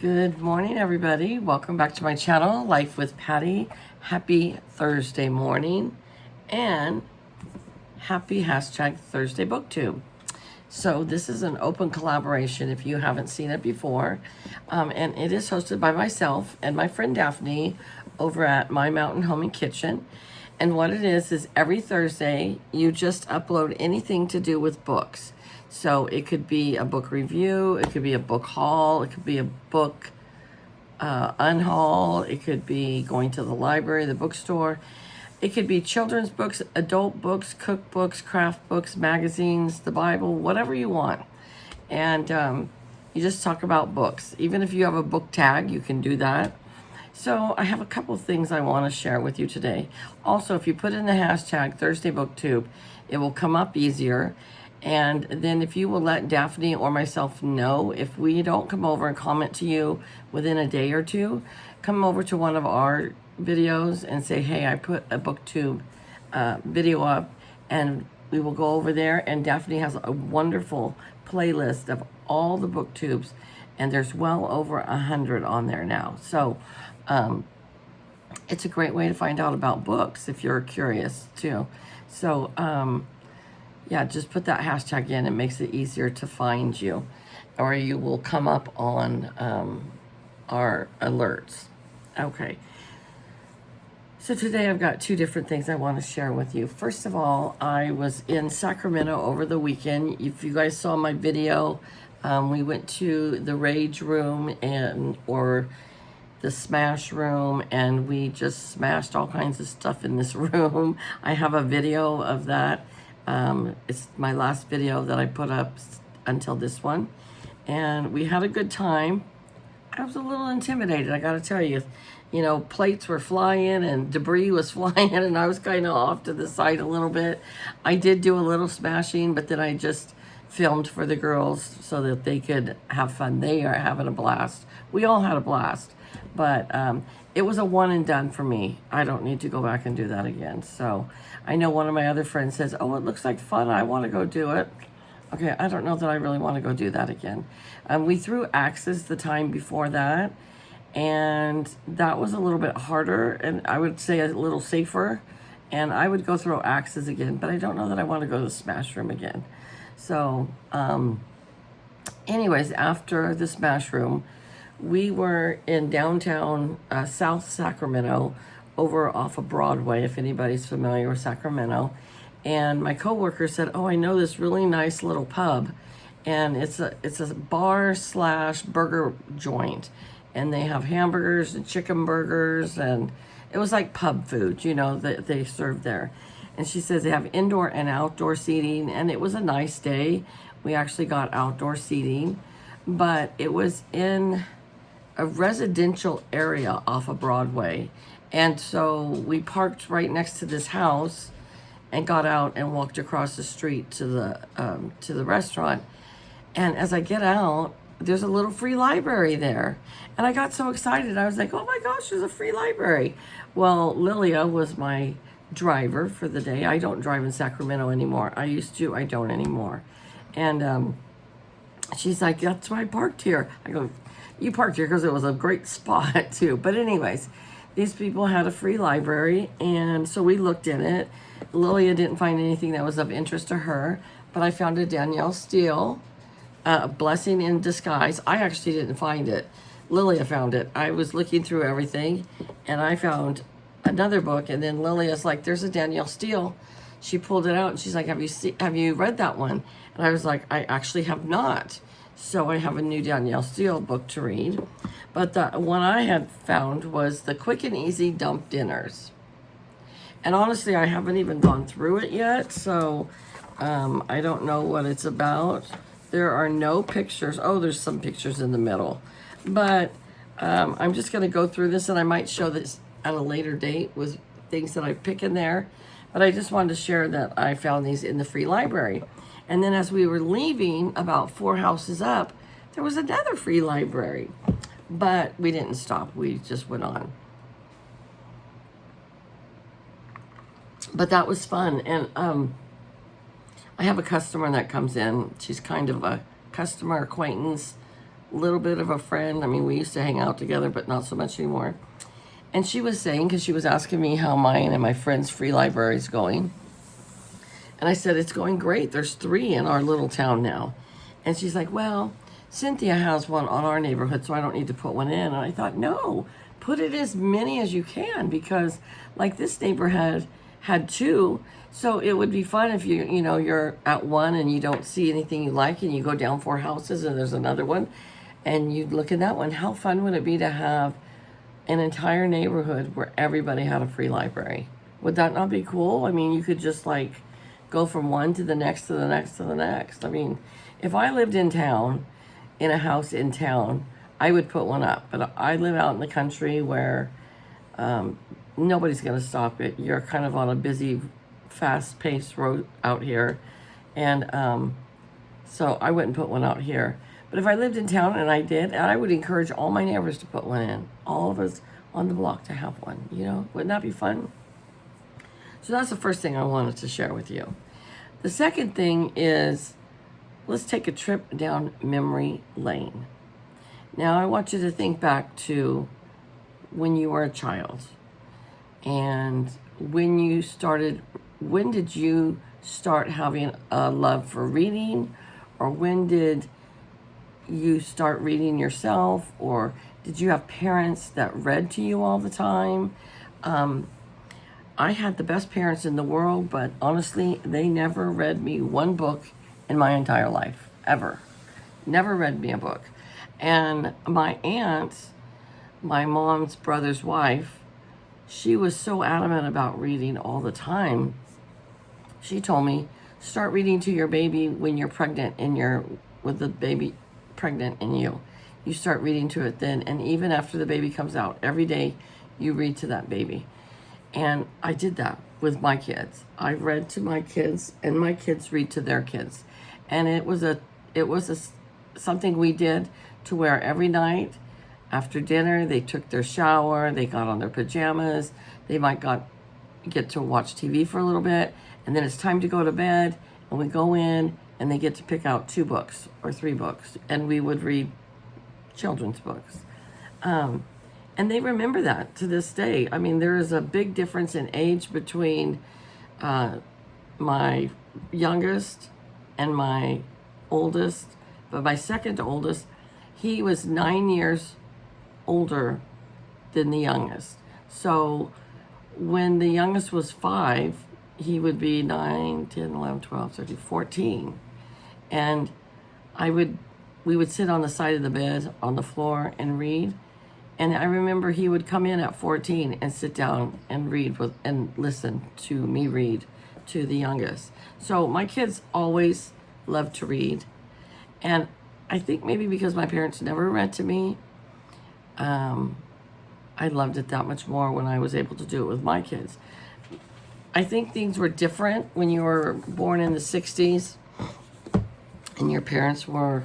Good morning, everybody. Welcome back to my channel, Life with Patty. Happy Thursday morning and happy hashtag Thursday BookTube. So this is an open collaboration if you haven't seen it before. And it is hosted by myself and my friend Daphne over at My Mountain Home and Kitchen. And what it is every Thursday, you just upload anything to do with books. So it could be a book review, it could be a book haul, it could be a book unhaul, it could be going to the library, the bookstore. It could be children's books, adult books, cookbooks, craft books, magazines, the Bible, whatever you want. And you just talk about books. Even if you have a book tag, you can do that. So I have a couple things I want to share with you today. Also, if you put in the hashtag Thursday BookTube, it will come up easier. And then if you will let Daphne or myself know, if we don't come over and comment to you within a day or two, come over to one of our videos and say, hey, I put a BookTube video up, and we will go over there. And Daphne has a wonderful playlist of all the BookTubes, and there's well over 100 on there now. So it's a great way to find out about books if you're curious too. So yeah, just put that hashtag in. It makes it easier to find you, or you will come up on our alerts. Okay. So today I've got two different things I want to share with you. First of all, I was in Sacramento over the weekend. If you guys saw my video, we went to the Rage Room or the Smash Room, and we just smashed all kinds of stuff in this room. I have a video of that. It's my last video that I put up until this one, and we had a good time. I was a little intimidated, I gotta tell you. You know, plates were flying and debris was flying, and I was kind of off to the side a little bit. I did do a little smashing, but then I just filmed for the girls so that they could have fun. They are having a blast. We all had a blast, but it was a one and done for me. I don't need to go back and do that again. So I know one of my other friends says, oh, it looks like fun, I want to go do it. Okay, I don't know that I really want to go do that again. We threw axes the time before that, and that was a little bit harder, and I would say a little safer, and I would go throw axes again, but I don't know that I want to go to the Smash Room again. So anyways, after the Smash Room, we were in downtown South Sacramento, over off of Broadway, if anybody's familiar with Sacramento. And my coworker said, oh, I know this really nice little pub, and it's a bar / burger joint, and they have hamburgers and chicken burgers, and it was like pub food, you know, that they serve there. And she says they have indoor and outdoor seating, and it was a nice day. We actually got outdoor seating, but it was in a residential area off of Broadway. And so we parked right next to this house and got out and walked across the street to the restaurant. And as I get out, there's a little free library there. And I got so excited. I was like, oh my gosh, there's a free library. Well, Lilia was my driver for the day. I don't drive in Sacramento anymore. I used to, I don't anymore. And she's like, that's why I parked here. I go, you parked here because it was a great spot too. But anyways, these people had a free library, and so we looked in it. Lilia didn't find anything that was of interest to her, but I found a Danielle Steele, Blessing in Disguise. I actually didn't find it. Lilia found it. I was looking through everything, and I found another book, and then Lilia's like, there's a Danielle Steele. She pulled it out, and she's like, have you read that one? And I was like, I actually have not. So I have a new Danielle Steele book to read. But the one I had found was the Quick and Easy Dump Dinners. And honestly, I haven't even gone through it yet, so I don't know what it's about. There are no pictures. Oh, there's some pictures in the middle. But I'm just going to go through this, and I might show this at a later date with things that I pick in there. But I just wanted to share that I found these in the free library. And then as we were leaving, about 4 houses up, there was another free library. But we didn't stop. We just went on. But that was fun. And I have a customer that comes in. She's kind of a customer acquaintance little bit of a friend. I mean, we used to hang out together, but not so much anymore. And she was saying, because she was asking me how mine and my friend's free library is going. And I said, it's going great. There's 3 in our little town now. And she's like, well, Cynthia has one on our neighborhood, so I don't need to put one in. And I thought, no, put it as many as you can, because like this neighborhood had 2. So it would be fun if you're at one and you don't see anything you like and you go down 4 houses and there's another one and you look at that one. How fun would it be to have an entire neighborhood where everybody had a free library? Would that not be cool? I mean, you could just like go from one to the next to the next to the next. I mean, if I lived in town, in a house in town, I would put one up. But I live out in the country where nobody's going to stop it. You're kind of on a busy, fast-paced road out here. And so I wouldn't put one out here. But if I lived in town, and I did, I would encourage all my neighbors to put one in. All of us on the block to have one. Wouldn't that be fun? So that's the first thing I wanted to share with you. The second thing is, let's take a trip down memory lane. Now, I want you to think back to when you were a child and when did you start having a love for reading, or when did you start reading yourself, or did you have parents that read to you all the time? I had the best parents in the world, but honestly, they never read me one book in my entire life, ever. Never read me a book. And my aunt, my mom's brother's wife, she was so adamant about reading all the time. She told me, start reading to your baby when you're pregnant with the baby pregnant in you. You start reading to it then, and even after the baby comes out, every day you read to that baby. And I did that with my kids. I read to my kids, and my kids read to their kids. And it was something we did to where every night after dinner, they took their shower, they got on their pajamas, they might get to watch TV for a little bit, and then it's time to go to bed, and we go in, and they get to pick out 2 books or 3 books, and we would read children's books. And they remember that to this day. I mean, there is a big difference in age between my youngest and my oldest, but my second oldest, he was 9 years older than the youngest. So when the youngest was 5, he would be 9, 10, 11, 12, 13, 14. And we would sit on the side of the bed on the floor and read. And I remember he would come in at 14 and sit down and read and listen to me read to the youngest. So my kids always loved to read. And I think maybe because my parents never read to me, I loved it that much more when I was able to do it with my kids. I think things were different when you were born in the 60s and your parents were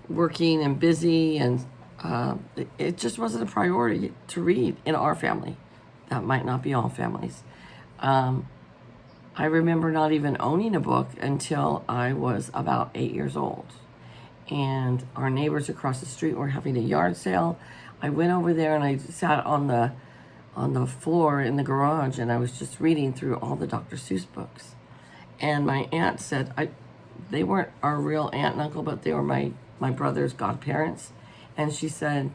working and busy, and it just wasn't a priority to read in our family. That might not be all families. I remember not even owning a book until I was about 8 years old. And our neighbors across the street were having a yard sale. I went over there and I sat on the floor in the garage, and I was just reading through all the Dr. Seuss books. And my aunt said, they weren't our real aunt and uncle, but they were my brother's godparents. And she said,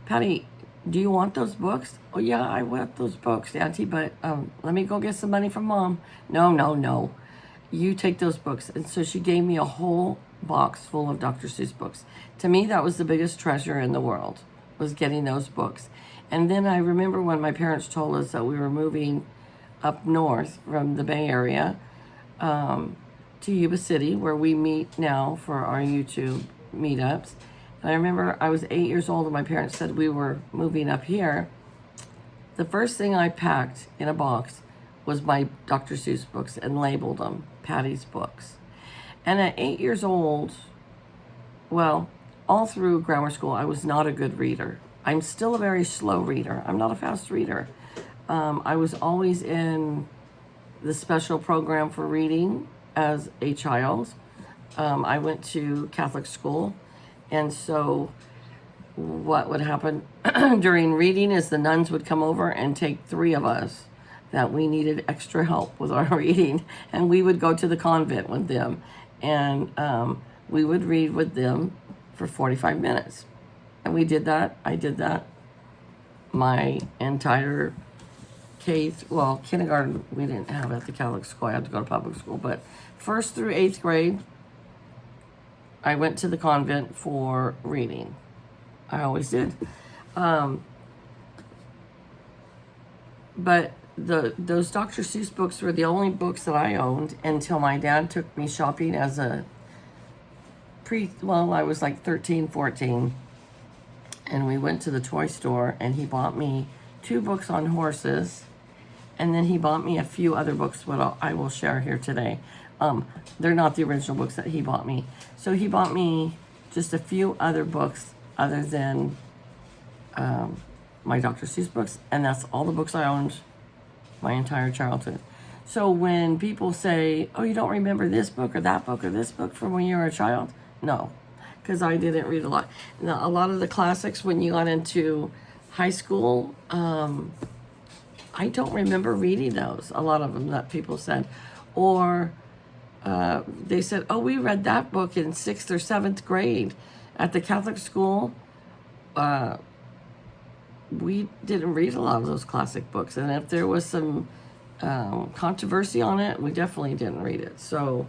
Patty, do you want those books? Oh, yeah, I want those books, Auntie, but let me go get some money from Mom. No. You take those books. And so she gave me a whole box full of Dr. Seuss books. To me, that was the biggest treasure in the world, was getting those books. And then I remember when my parents told us that we were moving up north from the Bay Area to Yuba City, where we meet now for our YouTube meetups. And I remember I was 8 years old and my parents said we were moving up here. The first thing I packed in a box was my Dr. Seuss books and labeled them Patty's books. And at 8 years old, well, all through grammar school, I was not a good reader. I'm still a very slow reader. I'm not a fast reader. I was always in the special program for reading as a child. I went to Catholic school, And so what would happen during reading is the nuns would come over and take 3 of us that we needed extra help with our reading, and we would go to the convent with them, and we would read with them for 45 minutes. And we did that. I did that my entire kindergarten we didn't have at the Catholic school. I had to go to public school, but 1st through 8th grade, I went to the convent for reading. I always did. But those Dr. Seuss books were the only books that I owned until my dad took me shopping as I was like 13, 14. And we went to the toy store, and he bought me 2 books on horses, and then he bought me a few other books, what I will share here today. They're not the original books that he bought me. So he bought me just a few other books other than my Dr. Seuss books, and that's all the books I owned my entire childhood. So when people say, oh, you don't remember this book or that book or this book from when you were a child? No, because I didn't read a lot. Now, a lot of the classics when you got into high school, I don't remember reading those, a lot of them that people said. Or they said, oh, we read that book in 6th or 7th grade at the Catholic school. We didn't read a lot of those classic books. And if there was some controversy on it, we definitely didn't read it. So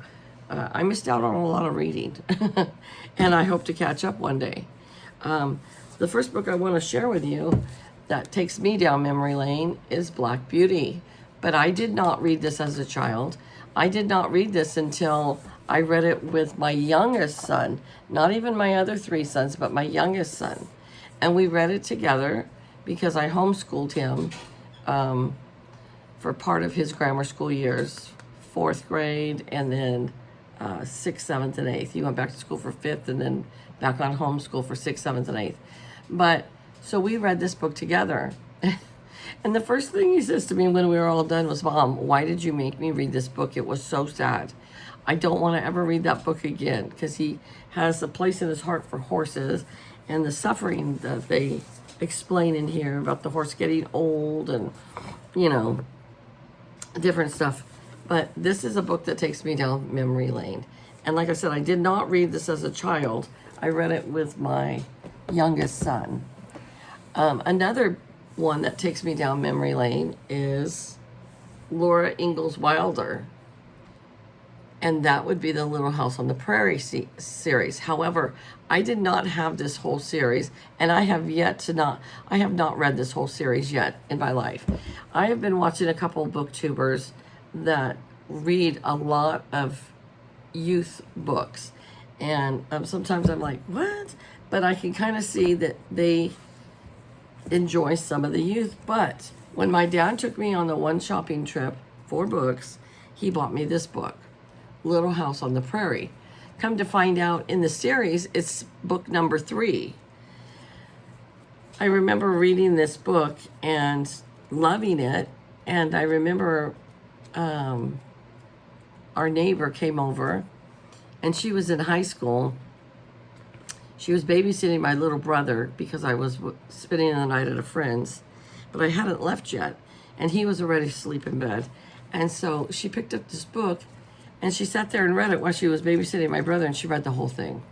I missed out on a lot of reading. And I hope to catch up one day. The first book I want to share with you that takes me down memory lane is Black Beauty. But I did not read this as a child. I did not read this until I read it with my youngest son. Not even my other 3 sons, but my youngest son. And we read it together because I homeschooled him for part of his grammar school years, 4th grade, and then 6th, 7th, and 8th. He went back to school for 5th and then back on homeschool for 6th, 7th, and 8th. But so we read this book together. And the first thing he says to me when we were all done was, Mom, why did you make me read this book? It was so sad. I don't want to ever read that book again, because he has a place in his heart for horses and the suffering that they explain in here about the horse getting old and, different stuff. But this is a book that takes me down memory lane. And like I said, I did not read this as a child. I read it with my youngest son. Another one that takes me down memory lane is Laura Ingalls Wilder. And that would be the Little House on the Prairie series. However, I did not have this whole series, and I have not read this whole series yet in my life. I have been watching a couple of booktubers that read a lot of youth books. And sometimes I'm like, what? But I can kind of see that they enjoy some of the youth. But when my dad took me on the one shopping trip for books, he bought me this book, Little House on the Prairie. Come to find out, in the series, it's book number 3. I remember reading this book and loving it. And I remember our neighbor came over, and she was in high school. She was babysitting my little brother because I was spending the night at a friend's, but I hadn't left yet, and he was already asleep in bed. And so she picked up this book, and she sat there and read it while she was babysitting my brother, and she read the whole thing.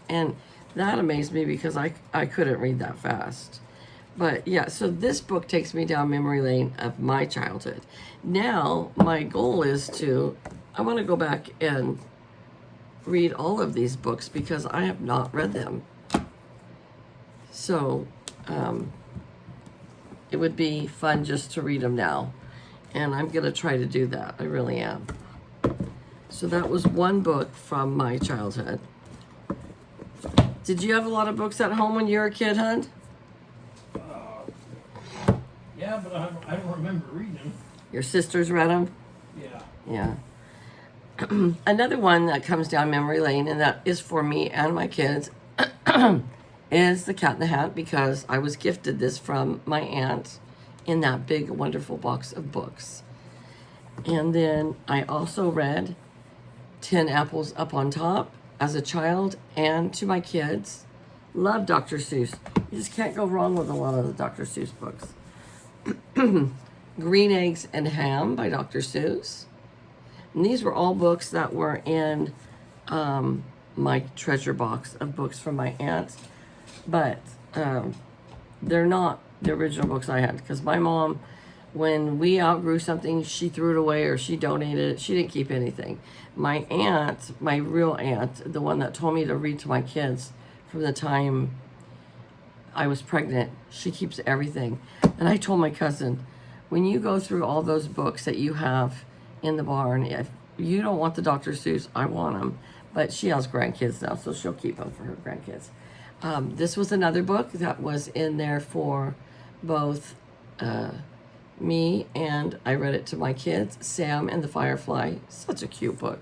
And that amazed me because I couldn't read that fast. But yeah, so this book takes me down memory lane of my childhood. Now, my goal is I want to go back and read all of these books because I have not read them. So it would be fun just to read them now. And I'm going to try to do that. I really am. So that was one book from my childhood. Did you have a lot of books at home when you were a kid, Hunt? Yeah, but I don't remember reading them. Your sisters read them? Yeah. Yeah. Another one that comes down memory lane, and that is for me and my kids, is The Cat in the Hat, because I was gifted this from my aunt in that big, wonderful box of books. And then I also read 10 Apples Up on Top as a child and to my kids. Love Dr. Seuss. You just can't go wrong with a lot of the Dr. Seuss books. Green Eggs and Ham by Dr. Seuss. And these were all books that were in my treasure box of books from my aunt. But they're not the original books I had, because my mom, when we outgrew something, she threw it away or she donated it. She didn't keep anything. My aunt, my real aunt, the one that told me to read to my kids from the time I was pregnant, she keeps everything. And I told my cousin, when you go through all those books that you have in the barn, if you don't want the Dr. Seuss, I want them. But she has grandkids now, so she'll keep them for her grandkids. This was another book that was in there for both me, and I read it to my kids. Sam and the Firefly, such a cute book.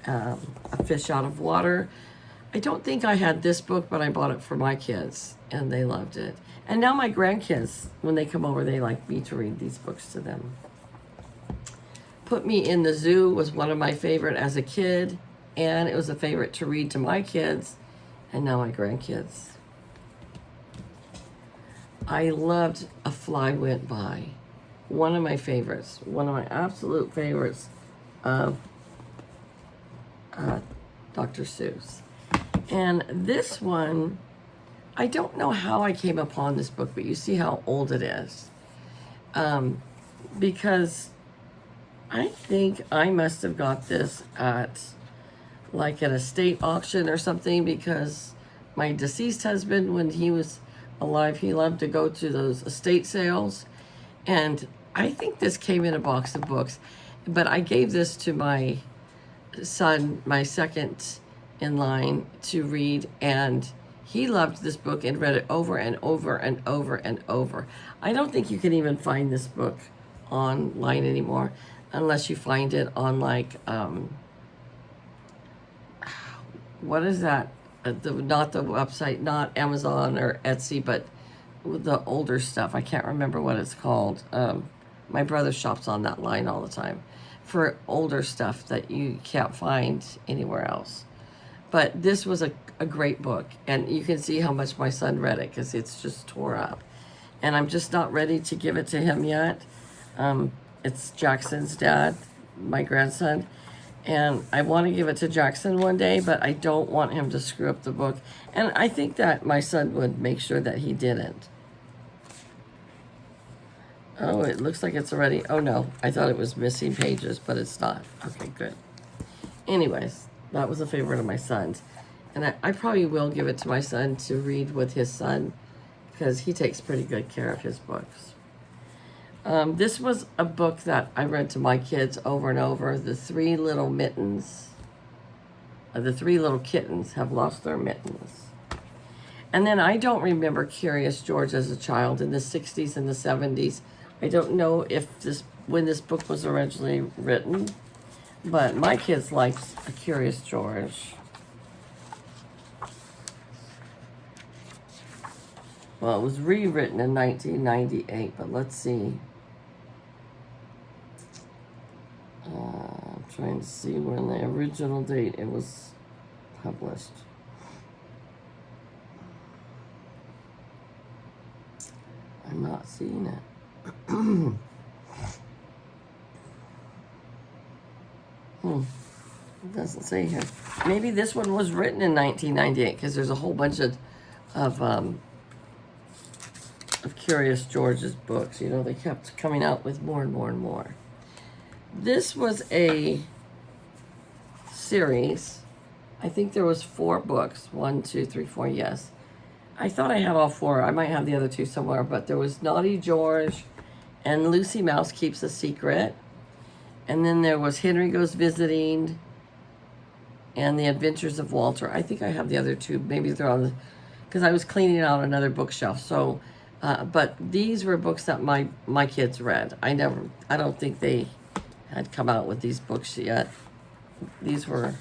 A Fish Out of Water. I don't think I had this book, but I bought it for my kids, and they loved it. And now my grandkids, when they come over, they like me to read these books to them. Put Me in the Zoo was one of my favorite as a kid, and it was a favorite to read to my kids, and now my grandkids. I loved A Fly Went By. One of my favorites, one of my absolute favorites of Dr. Seuss. And this one, I don't know how I came upon this book, but you see how old it is. Because I think I must have got this at like an estate auction or something, because my deceased husband, when he was alive, he loved to go to those estate sales. And I think this came in a box of books, but I gave this to my son, my second in line, to read, and he loved this book and read it over and over and over and over. I don't think you can even find this book online anymore, unless you find it on like what is that? Not the website, not Amazon or Etsy, but the older stuff. I can't remember what it's called. My brother shops on that line all the time for older stuff that you can't find anywhere else. But this was a great book, and you can see how much my son read it, because it's just tore up. And I'm just not ready to give it to him yet. It's Jackson's dad, my grandson, and I want to give it to Jackson one day, but I don't want him to screw up the book. And I think that my son would make sure that he didn't. Oh, it looks like it's already, oh no, I thought it was missing pages, but it's not. Okay, good. Anyways, that was a favorite of my son's. And I probably will give it to my son to read with his son, because he takes pretty good care of his books. This was a book that I read to my kids over and over. The Three Little Mittens. The Three Little Kittens Have Lost Their Mittens. And then I don't remember Curious George as a child in the 60s and the 70s. I don't know if when this book was originally written, but my kids liked A Curious George. Well, it was rewritten in 1998, but let's see. I'm trying to see when the original date it was published. I'm not seeing it. It doesn't say here. Maybe this one was written in 1998, because there's a whole bunch of Curious George's books. You know, they kept coming out with more and more and more. This was a series. I think there was 4 books. 1, 2, 3, 4, yes. I thought I had all 4. I might have the other 2 somewhere, but there was Naughty George and Lucy Mouse Keeps a Secret. And then there was Henry Goes Visiting and The Adventures of Walter. I think I have the other 2. Maybe they're on the, because I was cleaning out another bookshelf. So, but these were books that my kids read. I don't think they had come out with these books yet. These were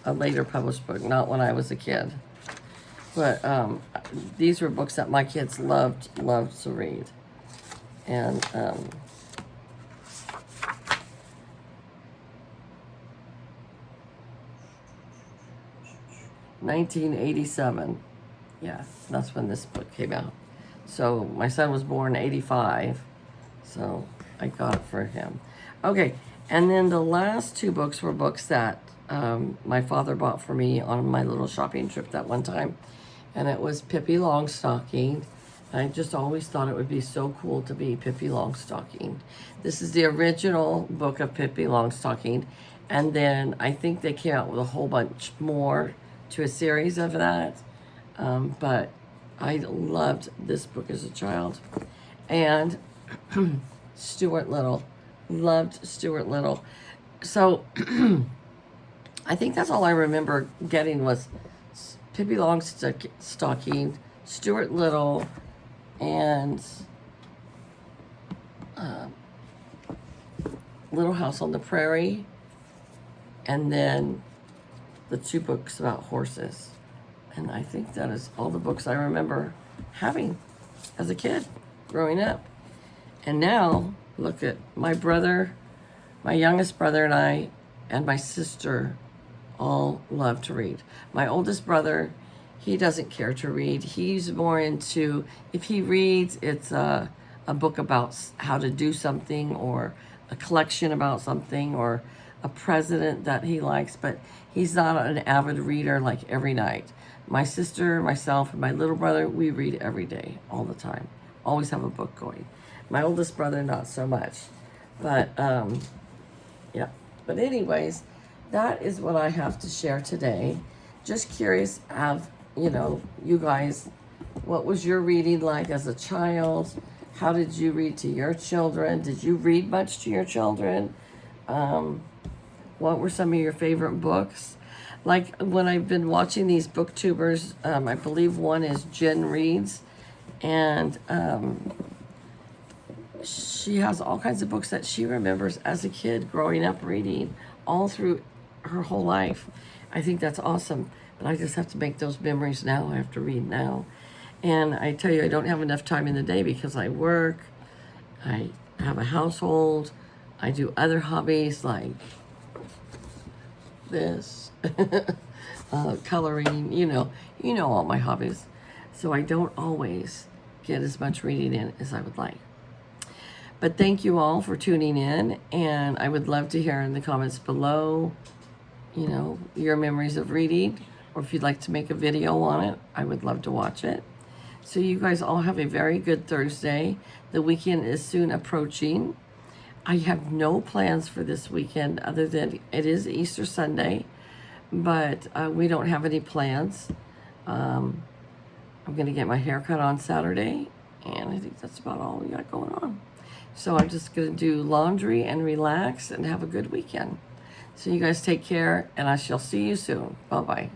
a later published book, not when I was a kid. But these were books that my kids loved to read. And 1987. Yeah, that's when this book came out. So my son was born in 85, so I got it for him. Okay, and then the last two books were books that my father bought for me on my little shopping trip that one time. And it was Pippi Longstocking. I just always thought it would be so cool to be Pippi Longstocking. This is the original book of Pippi Longstocking. And then I think they came out with a whole bunch more to a series of that. But I loved this book as a child. And Stuart Little. Loved Stuart Little. So I think that's all I remember getting was Pippi Longstocking, Stuart Little, and Little House on the Prairie, and then the two books about horses. And I think that is all the books I remember having as a kid growing up. And now, look at my brother, my youngest brother and my sister all love to read. My oldest brother, he doesn't care to read. He's more into, if he reads, it's a book about how to do something, or a collection about something, or a president that he likes, but he's not an avid reader like every night. My sister, myself, and my little brother, we read every day, all the time. Always have a book going. My oldest brother, not so much. But, yeah. But anyways, that is what I have to share today. Just curious, you guys, what was your reading like as a child? How did you read to your children? Did you read much to your children? What were some of your favorite books? Like when I've been watching these booktubers, I believe one is Jen Reads, and she has all kinds of books that she remembers as a kid growing up reading all through her whole life. I think that's awesome, but I just have to make those memories now. I have to read now. And I tell you, I don't have enough time in the day because I work, I have a household, I do other hobbies like this, coloring, you know all my hobbies. So I don't always get as much reading in as I would like. But thank you all for tuning in, and I would love to hear in the comments below, your memories of reading, or if you'd like to make a video on it, I would love to watch it. So you guys all have a very good Thursday. The weekend is soon approaching. I have no plans for this weekend other than it is Easter Sunday, but we don't have any plans. I'm going to get my hair cut on Saturday, and I think that's about all we got going on. So I'm just going to do laundry and relax and have a good weekend. So you guys take care, and I shall see you soon. Bye-bye.